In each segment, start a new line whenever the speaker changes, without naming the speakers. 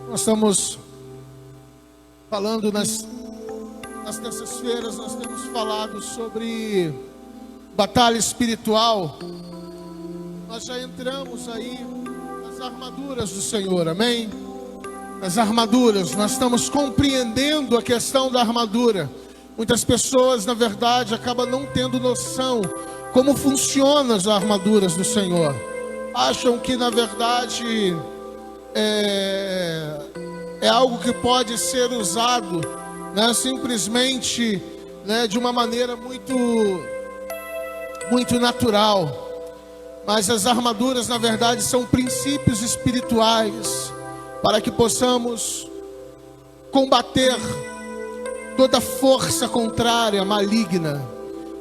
Nós estamos falando nas terças-feiras, nós temos falado sobre batalha espiritual. Nós já entramos aí nas armaduras do Senhor, amém? Nas armaduras, nós estamos compreendendo a questão da armadura. Muitas pessoas, na verdade, acabam não tendo noção como funcionam as armaduras do Senhor. Acham que, na verdade, é algo que pode ser usado, né, simplesmente, né, de uma maneira muito natural. Mas as armaduras, na verdade, são princípios espirituais para que possamos combater toda força contrária, maligna.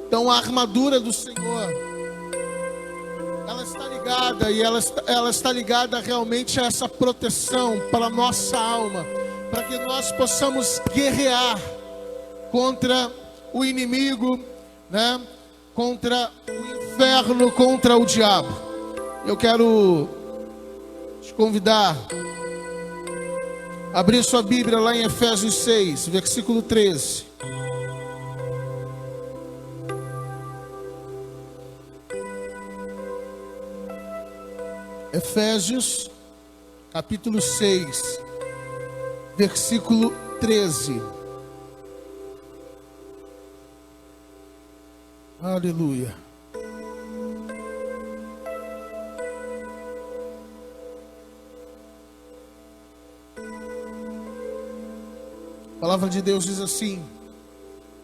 Então a armadura do Senhor, ela está ligada, e ela está ligada realmente a essa proteção para a nossa alma, para que nós possamos guerrear contra o inimigo, né? Contra o inferno, contra o diabo. Eu quero te convidar a abrir sua Bíblia lá em Efésios 6, versículo 13. Efésios, capítulo 6, versículo 13. Aleluia. A palavra de Deus diz assim: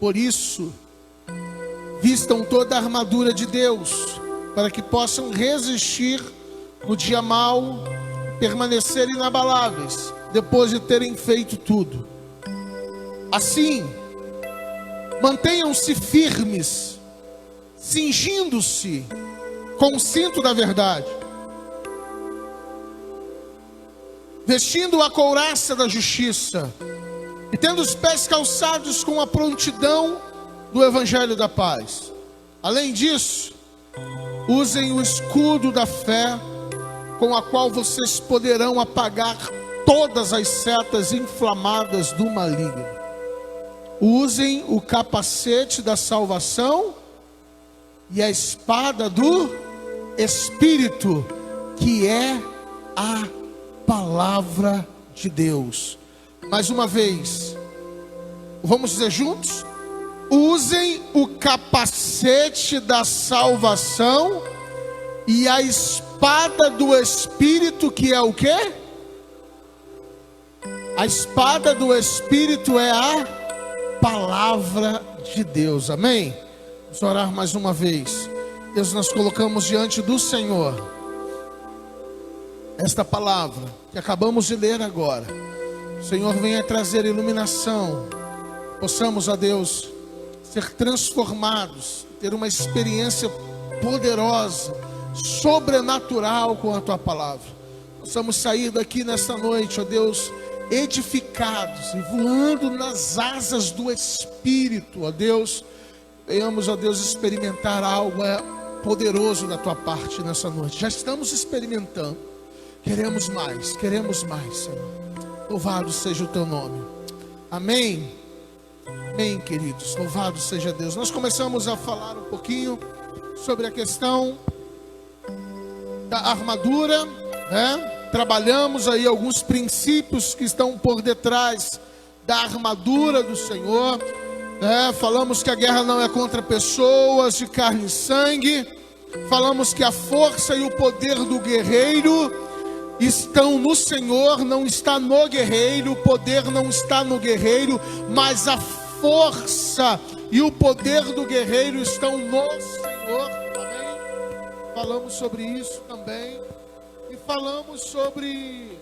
por isso, vistam toda a armadura de Deus, para que possam resistir no dia mau, permanecer inabaláveis, depois de terem feito tudo. Assim, mantenham-se firmes, cingindo-se com o cinto da verdade, vestindo a couraça da justiça, e tendo os pés calçados com a prontidão do evangelho da paz. Além disso, usem o escudo da fé, com a qual vocês poderão apagar todas as setas inflamadas do maligno. Usem o capacete da salvação e a espada do Espírito, que é a palavra de Deus. Mais uma vez, vamos dizer juntos? Usem o capacete da salvação e a espada do Espírito, que é o quê? A espada do Espírito é a palavra de Deus, amém? Vamos orar mais uma vez. Deus, nós colocamos diante do Senhor esta palavra que acabamos de ler agora. O Senhor venha trazer iluminação, possamos, ó Deus, ser transformados, ter uma experiência poderosa, sobrenatural com a Tua palavra. Possamos sair daqui nesta noite, ó Deus, edificados e voando nas asas do Espírito, ó Deus. Venhamos, ó Deus, experimentar algo poderoso da Tua parte nessa noite. Já estamos experimentando, queremos mais, Senhor. Louvado seja o Teu nome, amém, amém, queridos, louvado seja Deus. Nós começamos a falar um pouquinho sobre a questão da armadura, né? Trabalhamos aí alguns princípios que estão por detrás da armadura do Senhor, né? Falamos que a guerra não é contra pessoas de carne e sangue. Falamos que a força e o poder do guerreiro estão no Senhor, não está no guerreiro. O poder não está no guerreiro, mas a força e o poder do guerreiro estão no Senhor, amém? Falamos sobre isso também. E falamos sobre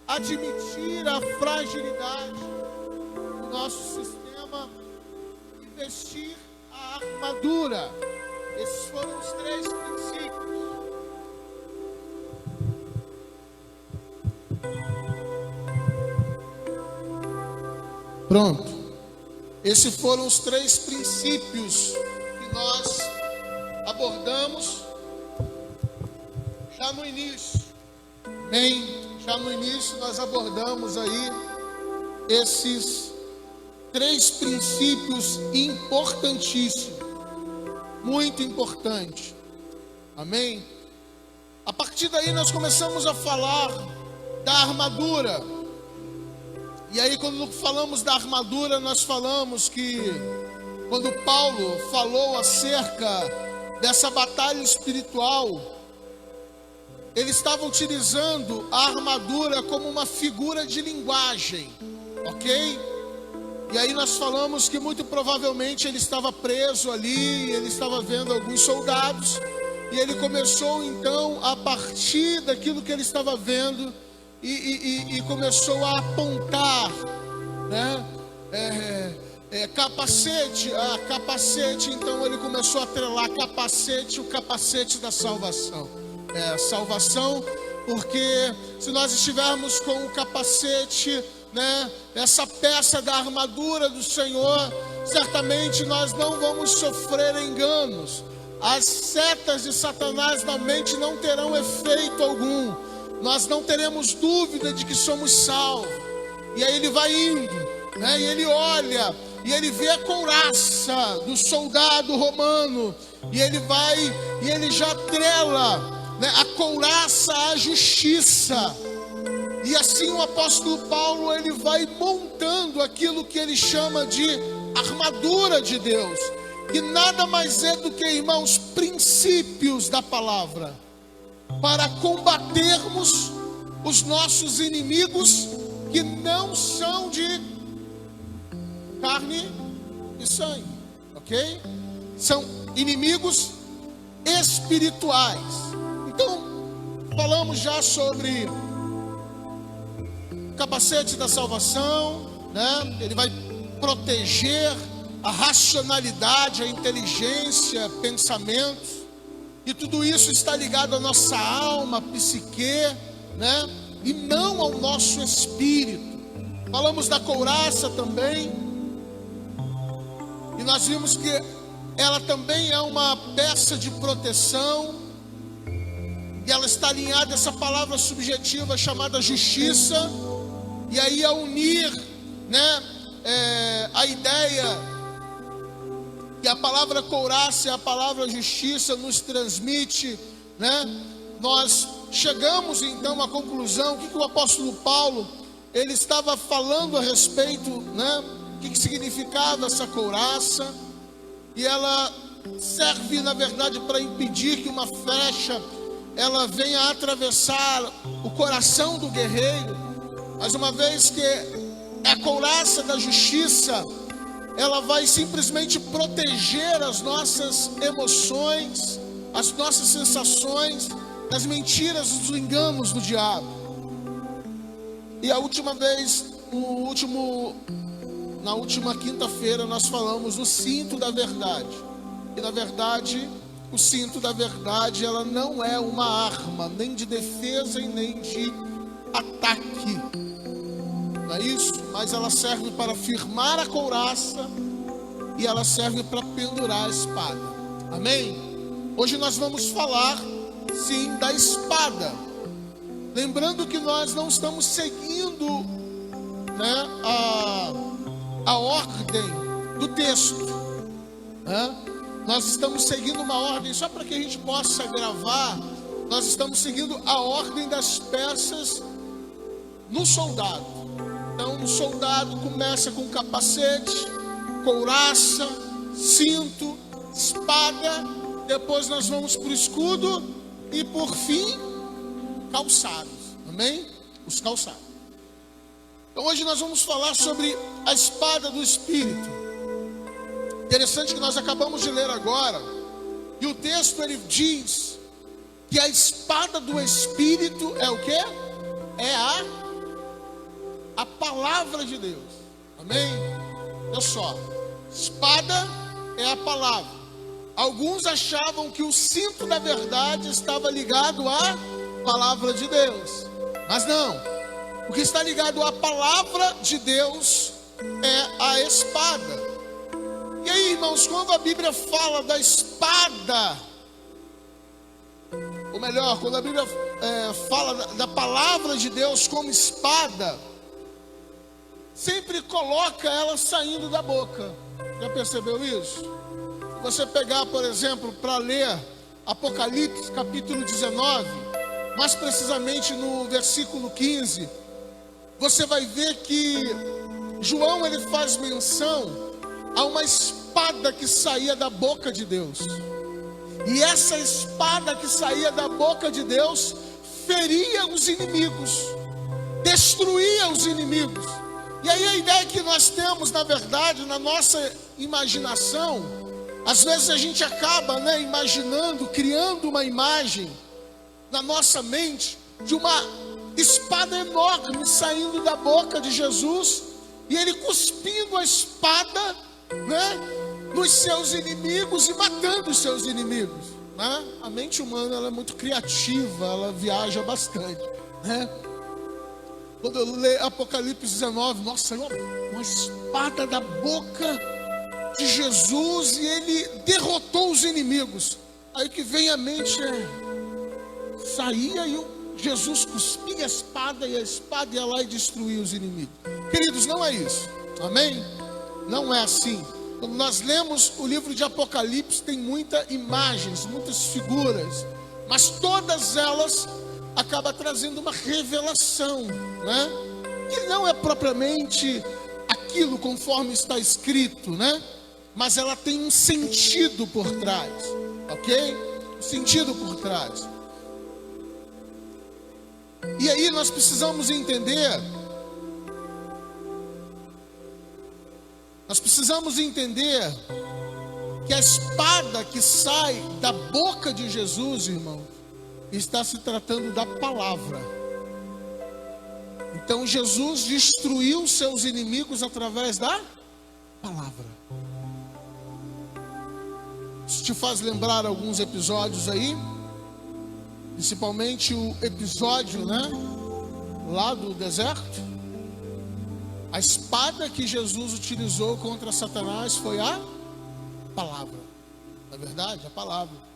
admitir a fragilidade do nosso sistema e vestir a armadura. Esses foram os 3 princípios. Pronto. Esses foram os 3 princípios que nós abordamos já no início. Amém? Já no início nós abordamos aí esses 3 princípios importantíssimos, muito importante. Amém? A partir daí nós começamos a falar da armadura. E aí quando falamos da armadura, nós falamos que quando Paulo falou acerca dessa batalha espiritual, ele estava utilizando a armadura como uma figura de linguagem, ok? E aí nós falamos que muito provavelmente ele estava preso ali, ele estava vendo alguns soldados, e ele começou então, a partir daquilo que ele estava vendo, e começou a apontar, né? Capacete, então ele começou a atrelar capacete, o capacete da salvação. Salvação, porque se nós estivermos com o capacete, né, essa peça da armadura do Senhor, certamente nós não vamos sofrer enganos. As setas de Satanás na mente não terão efeito algum. Nós não teremos dúvida de que somos salvos. E aí ele vai indo, né, e ele olha, e ele vê a couraça do soldado romano, e ele vai, e ele já atrela, né, a couraça à justiça. E assim o apóstolo Paulo, ele vai montando aquilo que ele chama de armadura de Deus, que nada mais é do que, irmãos, princípios da palavra, para combatermos os nossos inimigos, que não são de carne e sangue, ok? São inimigos espirituais. Então, falamos já sobre o capacete da salvação, né? Ele vai proteger a racionalidade, a inteligência, pensamentos, e tudo isso está ligado à nossa alma, psique, né? E não ao nosso espírito. Falamos da couraça também, e nós vimos que ela também é uma peça de proteção, e ela está alinhada a essa palavra subjetiva chamada justiça. E aí, a unir, né, a ideia que a palavra couraça e a palavra justiça nos transmite, né, nós chegamos então à conclusão. O que o apóstolo Paulo, ele estava falando a respeito, né, o que significava essa couraça. E ela serve, na verdade, para impedir que uma flecha ela venha atravessar o coração do guerreiro. Mas uma vez que a couraça da justiça, ela vai simplesmente proteger as nossas emoções, as nossas sensações, das mentiras, dos enganos do diabo. E a última vez, na última quinta-feira, nós falamos do cinto da verdade. E na verdade, o cinto da verdade, ela não é uma arma, nem de defesa e nem de ataque. Não é isso? Mas ela serve para firmar a couraça, e ela serve para pendurar a espada. Amém? Hoje nós vamos falar, sim, da espada. Lembrando que nós não estamos seguindo, né, a ordem do texto, né? Nós estamos seguindo uma ordem, só para que a gente possa gravar. Nós estamos seguindo a ordem das peças no soldado. Então, o soldado começa com capacete, couraça, cinto, espada. Depois nós vamos para o escudo e, por fim, calçados. Amém? Os calçados. Então, hoje nós vamos falar sobre a espada do Espírito. Interessante que nós acabamos de ler agora, e o texto ele diz que a espada do Espírito é o quê? É a palavra de Deus. Amém? Olha só, espada é a palavra. Alguns achavam que o cinto da verdade estava ligado à palavra de Deus, mas não. O que está ligado à palavra de Deus é a espada. E aí, irmãos, quando a Bíblia fala da espada, ou melhor, quando a Bíblia fala da palavra de Deus como espada, sempre coloca ela saindo da boca. Já percebeu isso? Se você pegar, por exemplo, para ler Apocalipse capítulo 19, mais precisamente no versículo 15, você vai ver que João ele faz menção a uma espada que saía da boca de Deus. E essa espada que saía da boca de Deus feria os inimigos, destruía os inimigos. E aí a ideia que nós temos, na verdade, na nossa imaginação, às vezes a gente acaba, imaginando, criando uma imagem na nossa mente de uma espada enorme saindo da boca de Jesus e ele cuspindo a espada, nos seus inimigos e matando os seus inimigos, A mente humana ela é muito criativa, ela viaja bastante, Quando eu leio Apocalipse 19, nossa, uma espada da boca de Jesus e ele derrotou os inimigos. Aí que vem a mente saía e Jesus cuspia a espada e a espada ia lá e destruía os inimigos. Queridos, não é isso, amém? Não é assim. Quando nós lemos o livro de Apocalipse, tem muitas imagens, muitas figuras, mas todas elas acabam trazendo uma revelação, que não é propriamente aquilo conforme está escrito, mas ela tem um sentido por trás, ok? Um sentido por trás. E aí nós precisamos entender, que a espada que sai da boca de Jesus, irmão, está se tratando da palavra. Então Jesus destruiu seus inimigos através da palavra. Isso te faz lembrar alguns episódios aí, principalmente o episódio, lá do deserto. A espada que Jesus utilizou contra Satanás foi a palavra. Na verdade, a palavra.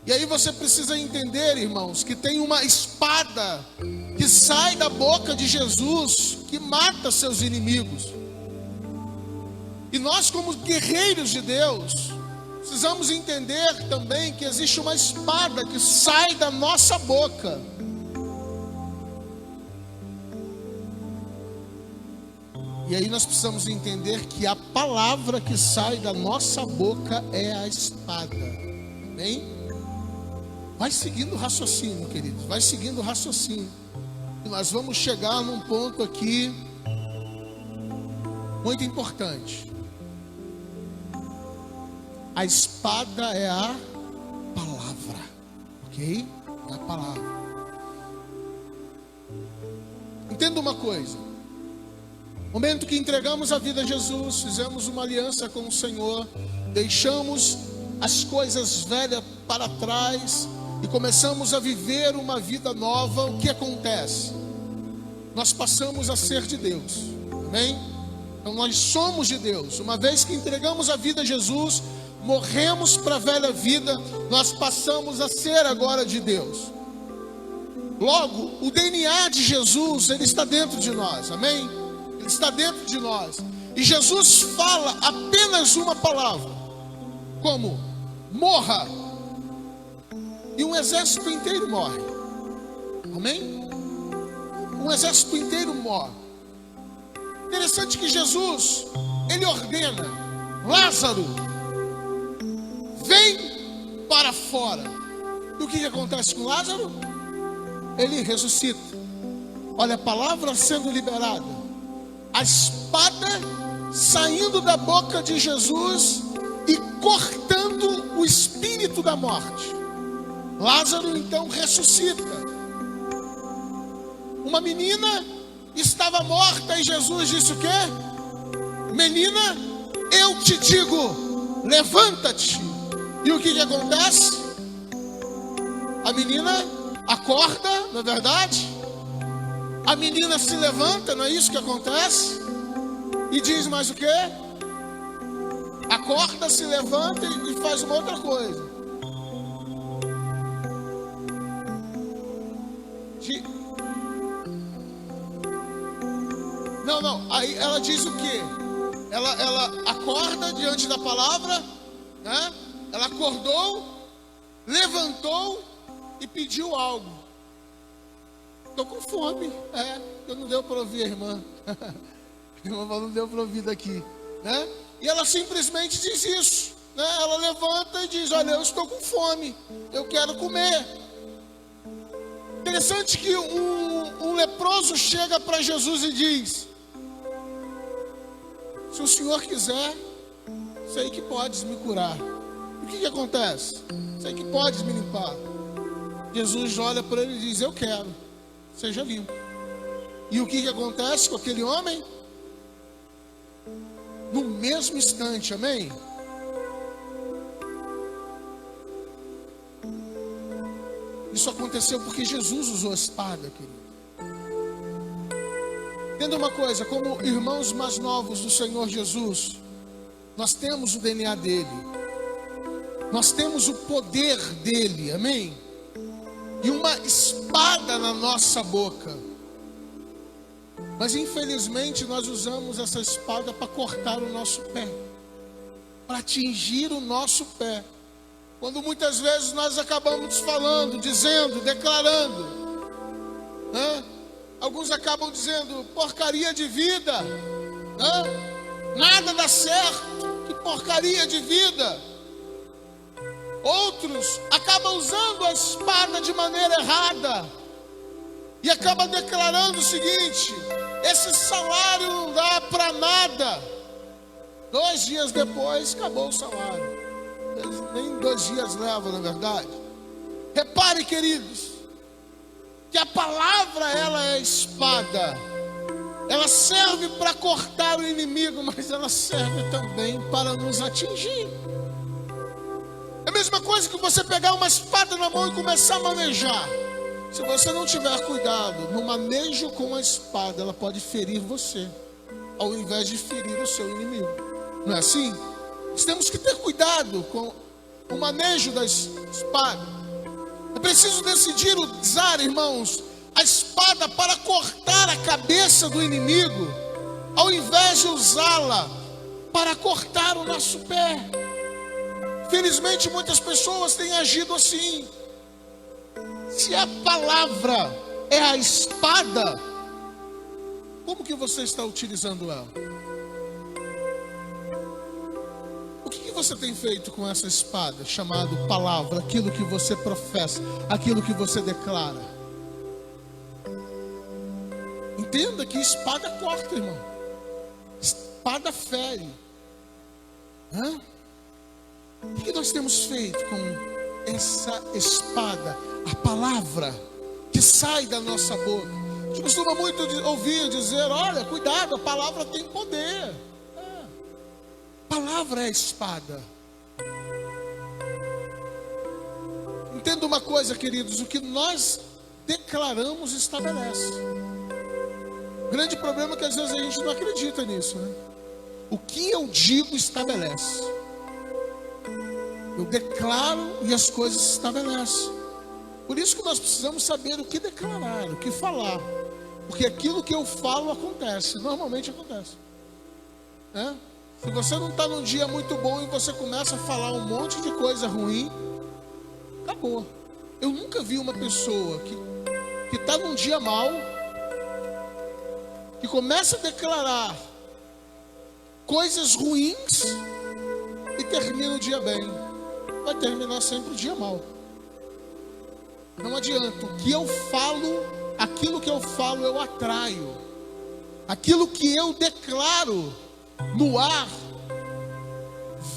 E aí você precisa entender, irmãos, que tem uma espada que sai da boca de Jesus, que mata seus inimigos. E nós, como guerreiros de Deus, precisamos entender também que existe uma espada que sai da nossa boca. E aí nós precisamos entender que a palavra que sai da nossa boca é a espada. Amém? Vai seguindo o raciocínio, queridos. Vai seguindo o raciocínio. E nós vamos chegar num ponto aqui muito importante. A espada é a palavra, ok? É a palavra. Entenda uma coisa. No momento que entregamos a vida a Jesus, fizemos uma aliança com o Senhor, deixamos as coisas velhas para trás e começamos a viver uma vida nova, o que acontece? Nós passamos a ser de Deus, amém? Então nós somos de Deus. Uma vez que entregamos a vida a Jesus, morremos para a velha vida, nós passamos a ser agora de Deus. Logo, o DNA de Jesus, ele está dentro de nós, amém? Ele está dentro de nós. E Jesus fala apenas uma palavra, como? Morra. E um exército inteiro morre, amém? Um exército inteiro morre. Interessante que Jesus, ele ordena: Lázaro, vem para fora. E o que acontece com Lázaro? Ele ressuscita. Olha a palavra sendo liberada, a espada saindo da boca de Jesus e cortando o espírito da morte. Lázaro então ressuscita. Uma menina estava morta e Jesus disse o quê? Menina, eu te digo, levanta-te. E o que acontece? A menina acorda, não é verdade? A menina se levanta, não é isso que acontece? E diz mais o quê? Acorda, se levanta e faz uma outra coisa. Não. Aí ela diz o quê? Ela acorda diante da palavra, né? Ela acordou, levantou e pediu algo. Estou com fome. Eu não deu para ouvir a irmã. A irmã não deu para ouvir daqui, né? E ela simplesmente diz isso, né? Ela levanta e diz: olha, eu estou com fome, eu quero comer. Interessante que um leproso chega para Jesus e diz: se o Senhor quiser, sei que podes me curar. O que acontece? Sei que podes me limpar. Jesus olha para ele e diz: eu quero, seja limpo. E o que acontece com aquele homem? No mesmo instante, amém? Isso aconteceu porque Jesus usou a espada, querido. Entenda uma coisa, como irmãos mais novos do Senhor Jesus, nós temos o DNA dele, nós temos o poder dele, amém? E uma espada na nossa boca. Mas infelizmente nós usamos essa espada para cortar o nosso pé, para atingir o nosso pé. Quando muitas vezes nós acabamos falando, dizendo, declarando, né? Alguns acabam dizendo: porcaria de vida, né? Nada dá certo, que porcaria de vida. Outros acabam usando a espada de maneira errada e acabam declarando o seguinte: esse salário não dá para nada. 2 dias depois, acabou o salário. Nem 2 dias leva, na verdade. Repare, queridos, que a palavra, ela é espada. Ela serve para cortar o inimigo, mas ela serve também para nos atingir. É a mesma coisa que você pegar uma espada na mão e começar a manejar. Se você não tiver cuidado no manejo com a espada, ela pode ferir você, ao invés de ferir o seu inimigo. Não é assim? Nós temos que ter cuidado com o manejo da espada. É preciso decidir usar, irmãos, a espada para cortar a cabeça do inimigo, ao invés de usá-la para cortar o nosso pé. Felizmente muitas pessoas têm agido assim. Se a palavra é a espada, como que você está utilizando ela? O que você tem feito com essa espada chamada palavra? Aquilo que você professa, aquilo que você declara. Entenda que espada corta, irmão. Espada fere. O que nós temos feito com essa espada? A palavra que sai da nossa boca. A gente costuma muito ouvir dizer: olha, cuidado, a palavra tem poder. A palavra é a espada. Entenda uma coisa, queridos: o que nós declaramos estabelece. O grande problema é que às vezes a gente não acredita nisso, né? O que eu digo estabelece. Eu declaro e as coisas se estabelecem. Por isso que nós precisamos saber o que declarar, o que falar. Porque aquilo que eu falo acontece, normalmente acontece. Se você não está num dia muito bom e você começa a falar um monte de coisa ruim, acabou. Eu nunca vi uma pessoa que está num dia mal, que começa a declarar coisas ruins e termina o dia bem. Vai terminar sempre o dia mal. Não adianta. O que eu falo, aquilo que eu falo eu atraio. Aquilo que eu declaro no ar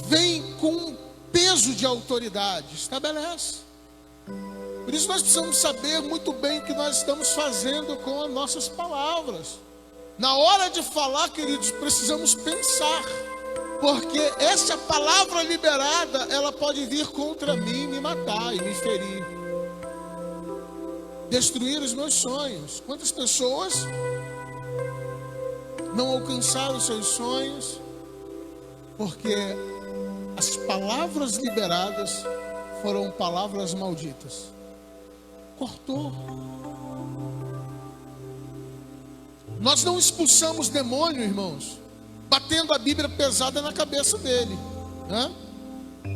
vem com um peso de autoridade. Estabelece. Por isso nós precisamos saber muito bem o que nós estamos fazendo com as nossas palavras. Na hora de falar, queridos, precisamos pensar. Porque essa palavra liberada, ela pode vir contra mim, me matar e me ferir. Destruir os meus sonhos. Quantas pessoas não alcançaram os seus sonhos porque as palavras liberadas foram palavras malditas? Cortou. Nós não expulsamos demônio, irmãos, batendo a Bíblia pesada na cabeça dele, né?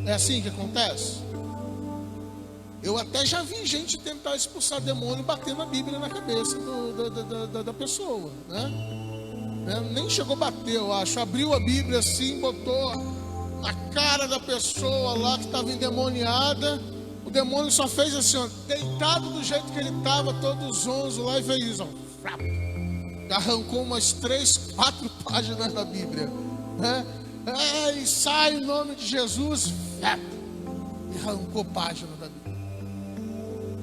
É assim que acontece? Eu até já vi gente tentar expulsar demônio batendo a Bíblia na cabeça da pessoa, né? Nem chegou a bater, eu acho. Abriu a Bíblia assim, botou na cara da pessoa lá que estava endemoniada. O demônio só fez assim, ó, deitado do jeito que ele estava, todo zonzo lá, e fez isso, ó. Arrancou umas 3, 4 páginas da Bíblia, né? E sai em nome de Jesus, e arrancou página da Bíblia.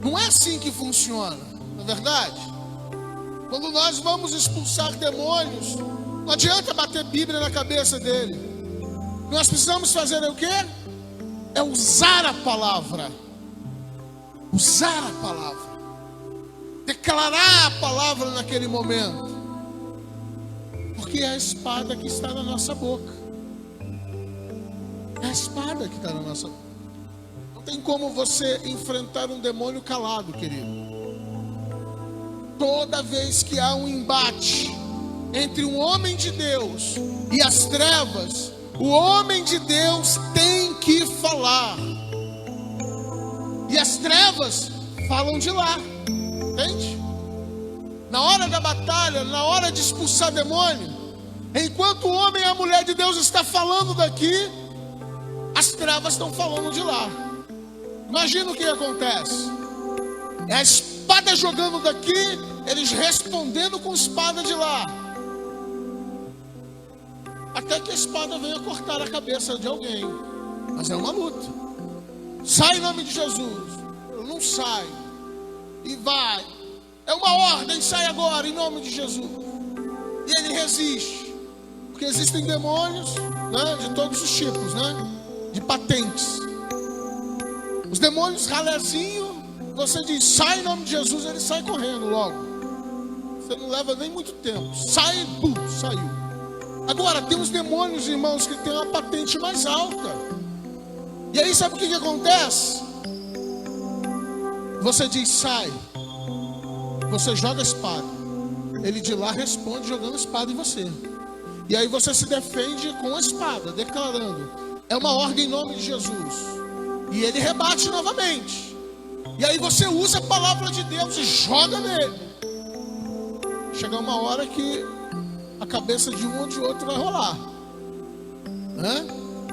Não é assim que funciona, não é verdade? Quando nós vamos expulsar demônios, não adianta bater Bíblia na cabeça dele. Nós precisamos fazer o quê? É usar a palavra. Usar a palavra. Declarar a palavra naquele momento. Porque é a espada que está na nossa boca. É a espada que está na nossa boca. Não tem como você enfrentar um demônio calado, querido. Toda vez que há um embate entre um homem de Deus e as trevas, o homem de Deus tem que falar. E as trevas falam de lá, entende? Na hora da batalha, na hora de expulsar demônio, enquanto o homem e a mulher de Deus está falando daqui, as trevas estão falando de lá. Imagina o que acontece. É a espada jogando daqui, eles respondendo com espada de lá. Até que a espada venha cortar a cabeça de alguém. Mas é uma luta. Sai em nome de Jesus. Não sai. E vai. É uma ordem, sai agora em nome de Jesus. E ele resiste. Porque existem demônios, né, de todos os tipos, né? De patentes. Os demônios ralezinho, você diz, sai em nome de Jesus, ele sai correndo logo. Você não leva nem muito tempo. Sai, pum, saiu. Agora, tem os demônios, irmãos, que tem uma patente mais alta. E aí, sabe o que acontece? Você diz, sai. Você joga a espada. Ele de lá responde jogando a espada em você. E aí você se defende com a espada, declarando, é uma ordem em nome de Jesus. E ele rebate novamente. E aí você usa a palavra de Deus e joga nele. Chega uma hora que a cabeça de um ou de outro vai rolar, né?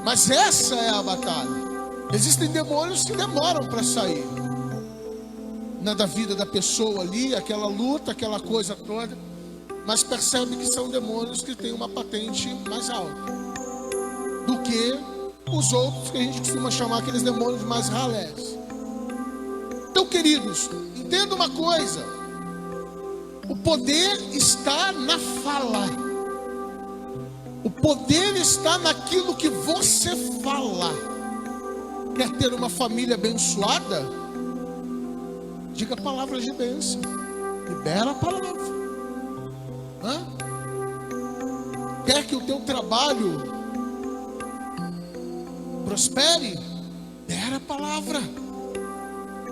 Mas essa é a batalha. Existem demônios que demoram para sair, né, da vida da pessoa ali, aquela luta, aquela coisa toda. Mas percebe que são demônios que têm uma patente mais alta do que os outros que a gente costuma chamar aqueles demônios mais ralés. Então, queridos, entenda uma coisa: o poder está na fala. O poder está naquilo que você fala. Quer ter uma família abençoada? Diga palavras de bênção. Libera a palavra. Hã? Quer que o teu trabalho prospere? Libera a palavra.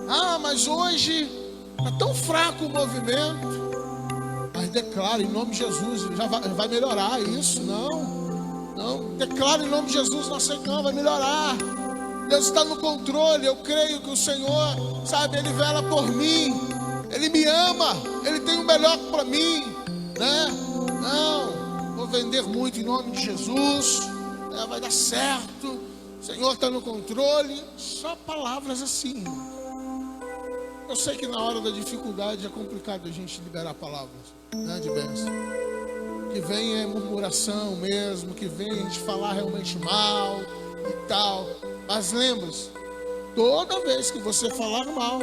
Ah, mas hoje está tão fraco o movimento. Mas declara em nome de Jesus, já vai melhorar isso. Não, declara em nome de Jesus, nossa, não, vai melhorar. Deus está no controle. Eu creio que o Senhor, sabe, Ele vela por mim, Ele me ama, Ele tem o melhor para mim, né? Não, vou vender muito em nome de Jesus, vai dar certo, o Senhor está no controle. Só palavras assim. Eu sei que na hora da dificuldade é complicado a gente liberar palavras, né, de bênção. Que vem é murmuração mesmo, que vem a gente falar realmente mal e tal. Mas lembre-se, toda vez que você falar mal,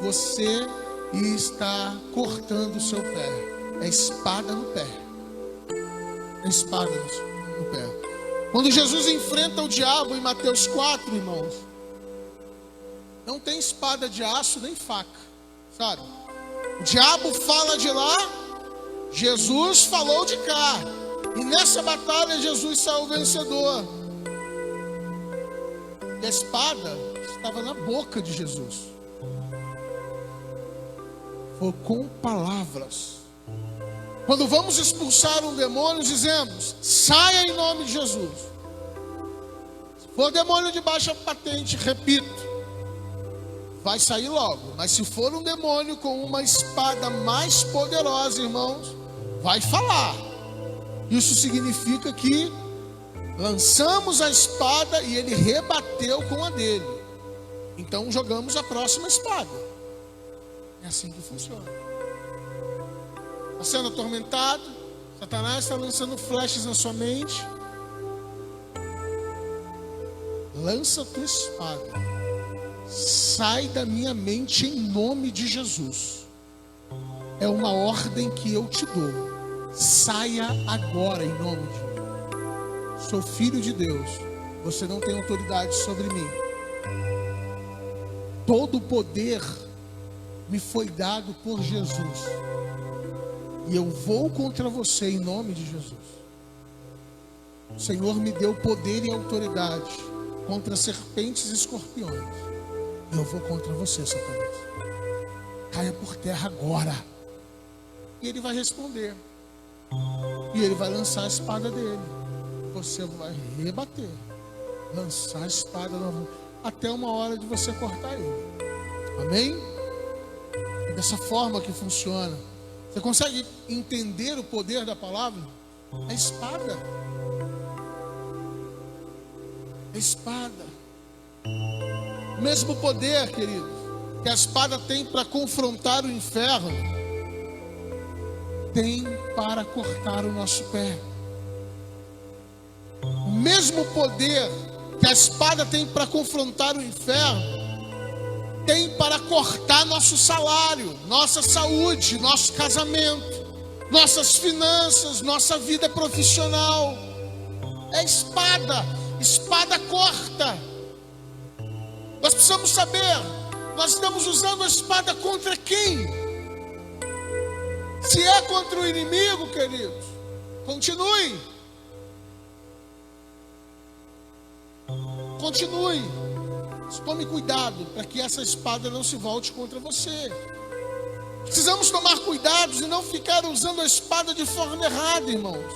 você está cortando o seu pé. É espada no pé. É espada no pé. Quando Jesus enfrenta o diabo em Mateus 4, irmãos, não tem espada de aço nem faca, sabe? O diabo fala de lá, Jesus falou de cá. E nessa batalha Jesus saiu vencedor. E a espada estava na boca de Jesus. Foi com palavras. Quando vamos expulsar um demônio, dizemos: saia em nome de Jesus. Se for demônio de baixa patente, repito, vai sair logo. Mas se for um demônio com uma espada mais poderosa, irmãos, vai falar. Isso significa que lançamos a espada e ele rebateu com a dele. Então jogamos a próxima espada. É assim que funciona. Está sendo atormentado, Satanás está lançando flechas na sua mente. Lança a tua espada. Sai da minha mente em nome de Jesus. É uma ordem que eu te dou. Saia agora em nome de Jesus. Sou filho de Deus. Você não tem autoridade sobre mim. Todo o poder me foi dado por Jesus. E eu vou contra você em nome de Jesus. O Senhor me deu poder e autoridade contra serpentes e escorpiões. E eu vou contra você, Satanás. Caia por terra agora. E ele vai responder. E ele vai lançar a espada dele. Você vai rebater. Lançar a espada novamente. Até uma hora de você cortar ele. Amém? É dessa forma que funciona. Você consegue entender o poder da palavra? A espada. A espada. O mesmo poder, querido, que a espada tem para confrontar o inferno, tem para cortar o nosso pé. O mesmo poder que a espada tem para confrontar o inferno, tem para cortar nosso salário, nossa saúde, nosso casamento, nossas finanças, nossa vida profissional. É espada. Espada corta. Nós precisamos saber, nós estamos usando a espada contra quem? Se é contra o inimigo, queridos, continue. Continue. Mas tome cuidado para que essa espada não se volte contra você. Precisamos tomar cuidado e não ficar usando a espada de forma errada, irmãos.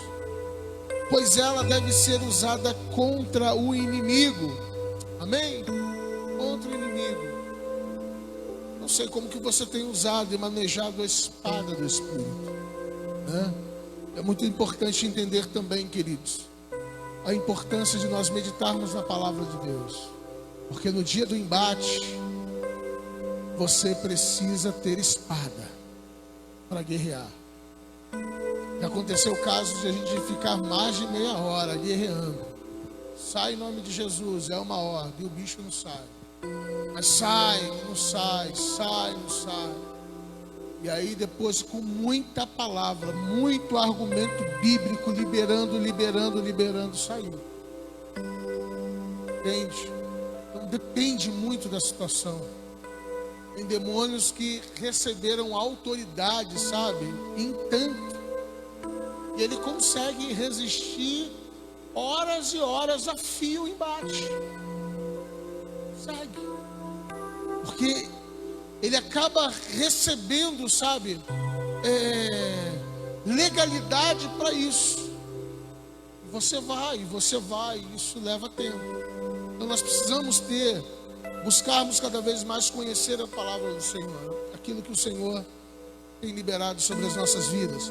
Pois ela deve ser usada contra o inimigo. Amém? Contra o inimigo. Não sei como que você tem usado e manejado a espada do Espírito, né? É muito importante entender também, queridos, a importância de nós meditarmos na palavra de Deus. Porque no dia do embate, você precisa ter espada para guerrear. Já aconteceu casos de a gente ficar mais de meia hora guerreando. Sai em nome de Jesus, é uma ordem, e o bicho não sai. Mas sai, não sai, sai, não sai. E aí depois, com muita palavra, muito argumento bíblico, liberando, saiu. Entende? Então depende muito da situação. Tem demônios que receberam autoridade, sabe? Em tanto. E ele consegue resistir horas e horas a fio o embate. Consegue. Porque ele acaba recebendo, sabe, legalidade para isso. Você vai, isso leva tempo. Então nós precisamos buscarmos cada vez mais conhecer a palavra do Senhor, aquilo que o Senhor tem liberado sobre as nossas vidas.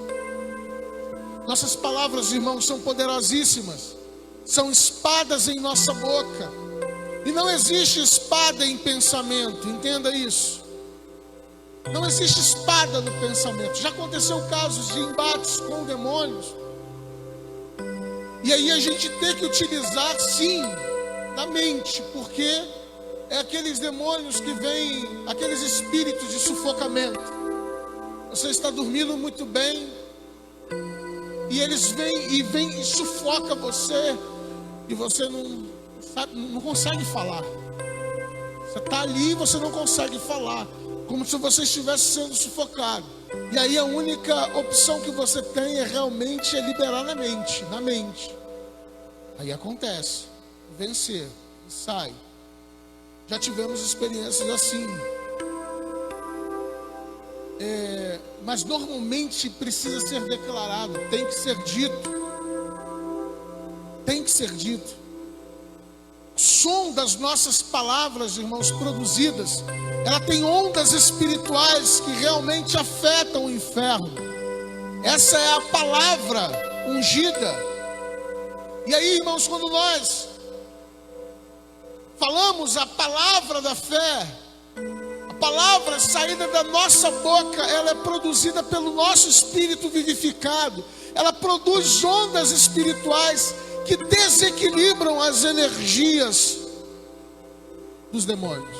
Nossas palavras, irmãos, são poderosíssimas, são espadas em nossa boca. E não existe espada em pensamento, entenda isso. Não existe espada no pensamento. Já aconteceu casos de embates com demônios. E aí a gente tem que utilizar, sim, na mente, porque é aqueles demônios que vêm, aqueles espíritos de sufocamento. Você está dormindo muito bem, e eles vêm e sufocam você, e você não consegue falar. Você está ali e você não consegue falar, como se você estivesse sendo sufocado. E aí a única opção que você tem realmente liberar na mente. Aí acontece, vencer, sai. Já tivemos experiências assim. mas normalmente precisa ser declarado, tem que ser dito. Tem que ser dito. O som das nossas palavras, irmãos, produzidas, ela tem ondas espirituais que realmente afetam o inferno. Essa é a palavra ungida. E aí, irmãos, quando nós falamos a palavra da fé, a palavra saída da nossa boca, ela é produzida pelo nosso espírito vivificado. Ela produz ondas espirituais que desequilibram as energias dos demônios.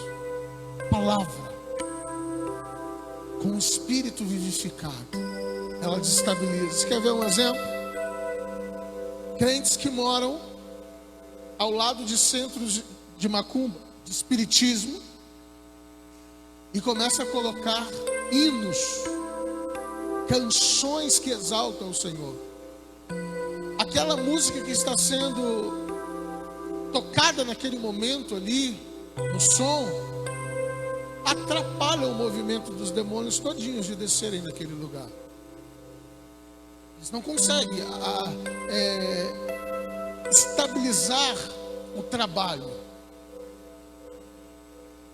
Palavra com o espírito vivificado, ela desestabiliza. Você quer ver um exemplo? Crentes que moram ao lado de centros de macumba, de espiritismo, e começa a colocar hinos, canções que exaltam o Senhor. Aquela música que está sendo tocada naquele momento ali, no som, atrapalha o movimento dos demônios todinhos de descerem naquele lugar. Eles não conseguem estabilizar o trabalho,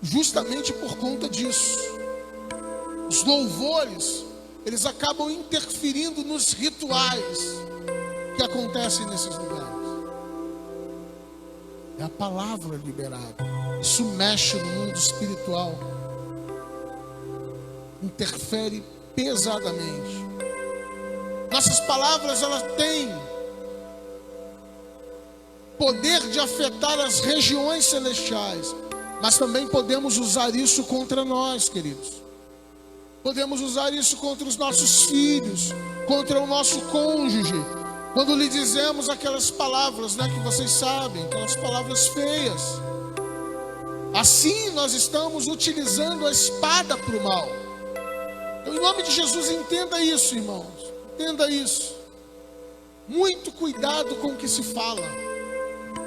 justamente por conta disso. Os louvores, eles acabam interferindo nos rituais que acontecem nesses lugares. É a palavra liberada. Isso mexe no mundo espiritual, interfere pesadamente. Nossas palavras, elas têm poder de afetar as regiões celestiais, mas também podemos usar isso contra nós, queridos. Podemos usar isso contra os nossos filhos, contra o nosso cônjuge. Quando lhe dizemos aquelas palavras, que vocês sabem, aquelas palavras feias. Assim nós estamos utilizando a espada para o mal. Então, em nome de Jesus, entenda isso, irmãos. Entenda isso. Muito cuidado com o que se fala.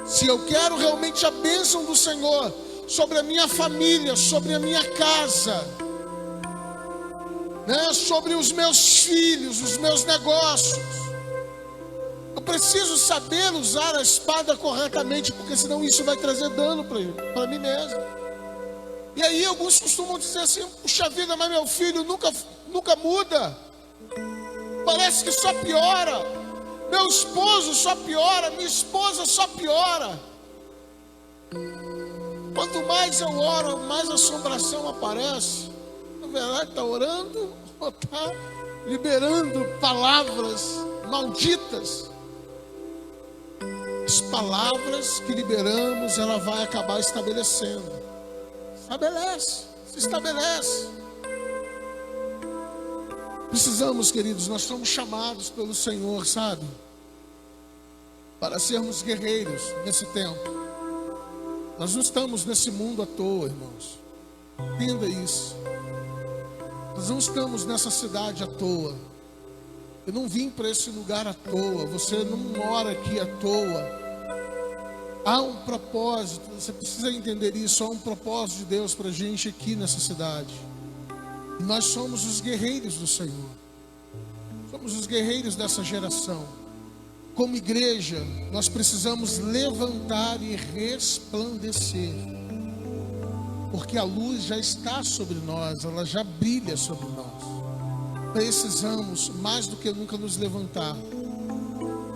Se eu quero realmente a bênção do Senhor sobre a minha família, sobre a minha casa, sobre os meus filhos, os meus negócios, eu preciso saber usar a espada corretamente, porque senão isso vai trazer dano para mim mesmo. E aí alguns costumam dizer assim: puxa vida, mas meu filho nunca muda, parece que só piora, meu esposo só piora, minha esposa só piora. Quanto mais eu oro, mais assombração aparece. Na verdade, está orando ou está liberando palavras malditas? As palavras que liberamos, ela vai acabar estabelecendo. Se estabelece. Precisamos, queridos, nós somos chamados pelo Senhor, sabe? Para sermos guerreiros nesse tempo. Nós não estamos nesse mundo à toa, irmãos. Entenda isso. Nós não estamos nessa cidade à toa. Eu não vim para esse lugar à toa. Você não mora aqui à toa. Há um propósito. Você precisa entender isso. Há um propósito de Deus para a gente aqui nessa cidade. E nós somos os guerreiros do Senhor. Somos os guerreiros dessa geração. Como igreja, nós precisamos levantar e resplandecer. Porque a luz já está sobre nós. Ela já brilha sobre nós. Precisamos mais do que nunca nos levantar.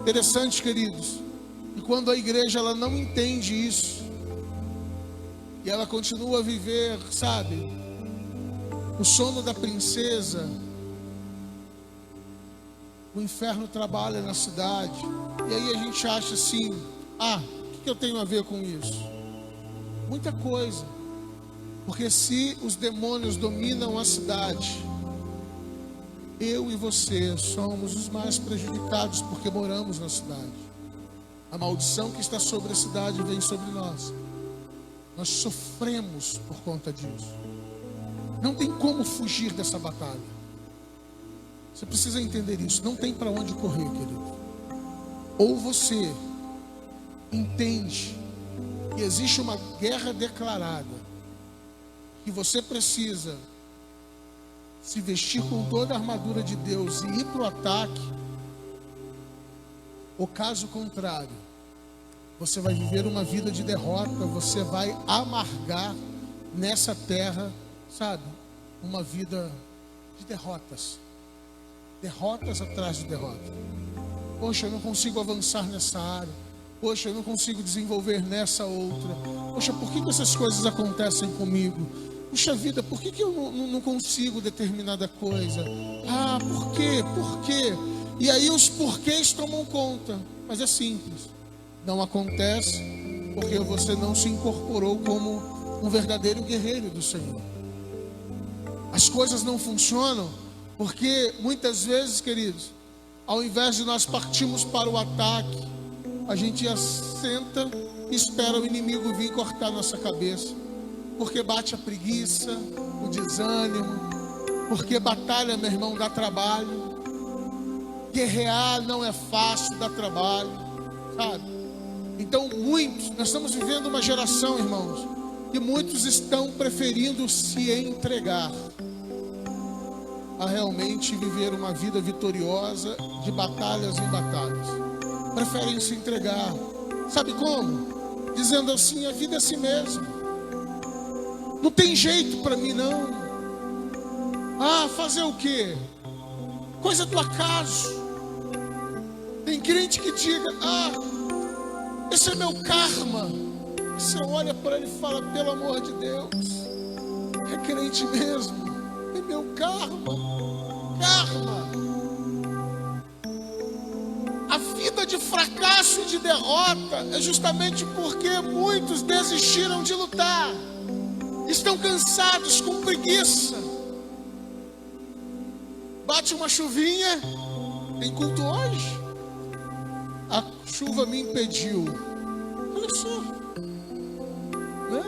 Interessante, queridos, e quando a igreja ela não entende isso e ela continua a viver, sabe, o sono da princesa, o inferno trabalha na cidade. E aí a gente acha assim: o que eu tenho a ver com isso? Muita coisa. Porque se os demônios dominam a cidade, eu e você somos os mais prejudicados, porque moramos na cidade. A maldição que está sobre a cidade vem sobre nós. Nós sofremos por conta disso. Não tem como fugir dessa batalha. Você precisa entender isso. Não tem para onde correr, querido. Ou você entende que existe uma guerra declarada, que você precisa se vestir com toda a armadura de Deus e ir para o ataque, ou caso contrário, você vai viver uma vida de derrota, você vai amargar nessa terra, sabe, uma vida de derrotas. Derrotas atrás de derrota. Poxa, eu não consigo avançar nessa área. Poxa, eu não consigo desenvolver nessa outra. Poxa, por que essas coisas acontecem comigo? Puxa vida, por que eu não consigo determinada coisa? Ah, por quê? Por quê? E aí os porquês tomam conta. Mas é simples. Não acontece porque você não se incorporou como um verdadeiro guerreiro do Senhor. As coisas não funcionam porque muitas vezes, queridos, ao invés de nós partirmos para o ataque, a gente senta e espera o inimigo vir cortar nossa cabeça. Porque bate a preguiça, o desânimo, porque batalha, meu irmão, dá trabalho. Guerrear não é fácil, dá trabalho, sabe? Então nós estamos vivendo uma geração, irmãos, que muitos estão preferindo se entregar a realmente viver uma vida vitoriosa de batalhas em batalhas. Preferem se entregar. Sabe como? Dizendo assim, a vida é assim mesmo. Não tem jeito para mim não. Ah, fazer o quê? Coisa do acaso. Tem crente que diga, ah, esse é meu karma. Você olha para ele e fala, pelo amor de Deus, é crente mesmo. É meu karma. Karma. A vida de fracasso e de derrota é justamente porque muitos desistiram de lutar. Estão cansados, com preguiça. Bate uma chuvinha. Tem culto hoje? A chuva me impediu. Olha só, né?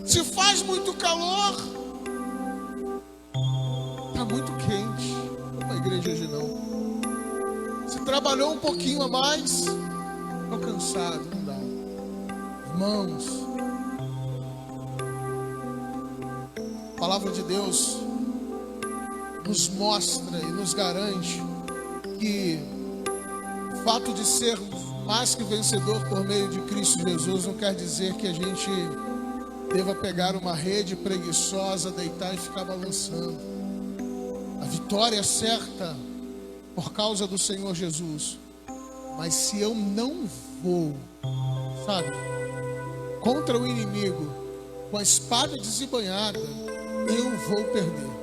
Se faz muito calor, está muito quente. Não é igreja hoje não. Se trabalhou um pouquinho a mais, estou cansado, não dá. Irmãos, a palavra de Deus nos mostra e nos garante que o fato de sermos mais que vencedor por meio de Cristo Jesus não quer dizer que a gente deva pegar uma rede preguiçosa, deitar e ficar balançando. A vitória é certa por causa do Senhor Jesus. Mas se eu não vou, sabe, contra o inimigo com a espada desembanhada, eu vou perder.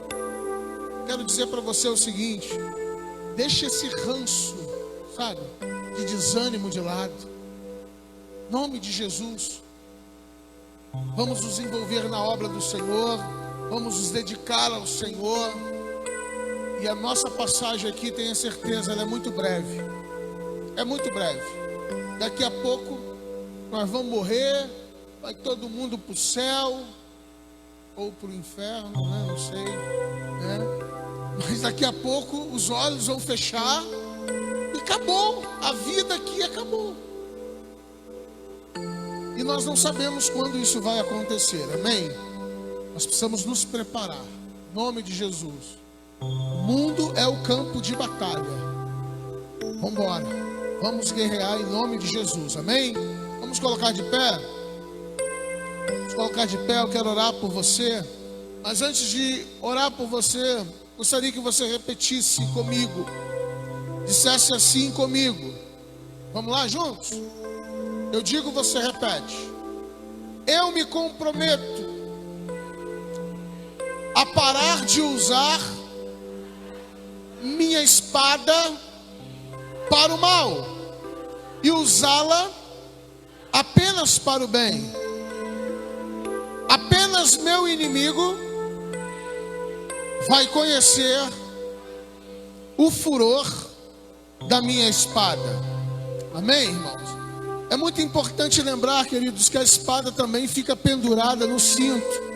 Quero dizer para você o seguinte: deixe esse ranço, sabe, de desânimo de lado. Em nome de Jesus, vamos nos envolver na obra do Senhor, vamos nos dedicar ao Senhor. E a nossa passagem aqui, tenha certeza, ela é muito breve. É muito breve. Daqui a pouco nós vamos morrer, vai todo mundo para o céu ou para o inferno, né? Não sei, né? Mas daqui a pouco os olhos vão fechar e acabou. A vida aqui acabou. E nós não sabemos quando isso vai acontecer, amém? Nós precisamos nos preparar, em nome de Jesus. O mundo é o campo de batalha. Vamos embora, vamos guerrear em nome de Jesus, amém? Vamos colocar de pé? Vamos colocar de pé, eu quero orar por você. Mas antes de orar por você, gostaria que você repetisse comigo. Dissesse assim comigo. Vamos lá juntos? Eu digo, você repete. Eu me comprometo a parar de usar minha espada para o mal e usá-la apenas para o bem. Apenas meu inimigo vai conhecer o furor da minha espada. Amém, irmãos? É muito importante lembrar, queridos, que a espada também fica pendurada no cinto.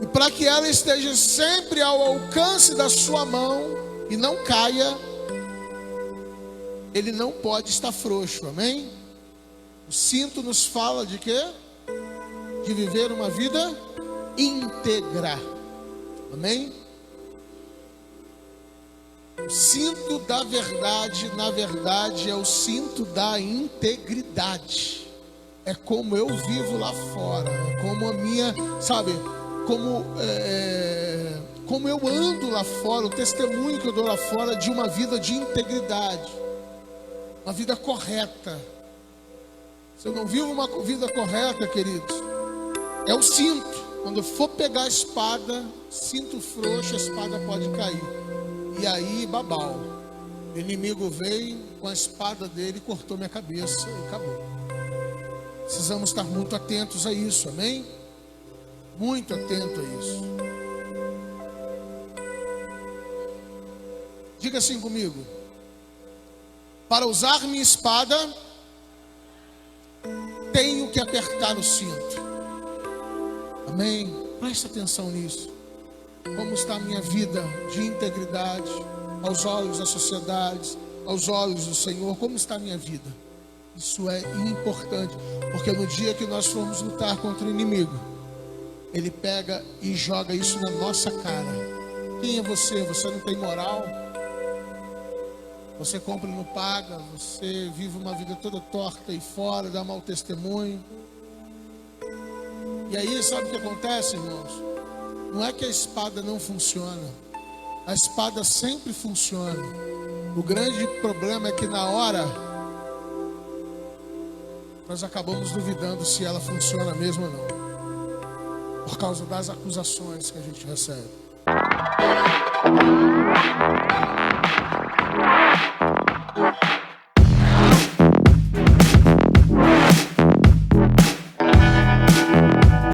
E para que ela esteja sempre ao alcance da sua mão e não caia, ele não pode estar frouxo, amém? O cinto nos fala de quê? De viver uma vida íntegra. Amém? O cinto da verdade, na verdade, é o cinto da integridade. É como eu vivo lá fora, é como a minha, sabe, como eu ando lá fora, o testemunho que eu dou lá fora de uma vida de integridade, uma vida correta. Se eu não vivo uma vida correta, queridos, é o cinto. Quando eu for pegar a espada, cinto frouxo, a espada pode cair. E aí, babau. O inimigo veio com a espada dele, cortou minha cabeça e acabou. Precisamos estar muito atentos a isso, amém? Muito atento a isso. Diga assim comigo: para usar minha espada, tenho que apertar o cinto. Amém? Preste atenção nisso. Como está a minha vida de integridade aos olhos da sociedade, aos olhos do Senhor? Como está a minha vida? Isso é importante, porque no dia que nós formos lutar contra o inimigo, ele pega e joga isso na nossa cara. Quem é você? Você não tem moral? Você compra e não paga? Você vive uma vida toda torta e fora, dá mau testemunho? E aí, sabe o que acontece, irmãos? Não é que a espada não funciona. A espada sempre funciona. O grande problema é que na hora nós acabamos duvidando se ela funciona mesmo ou não, por causa das acusações que a gente recebe.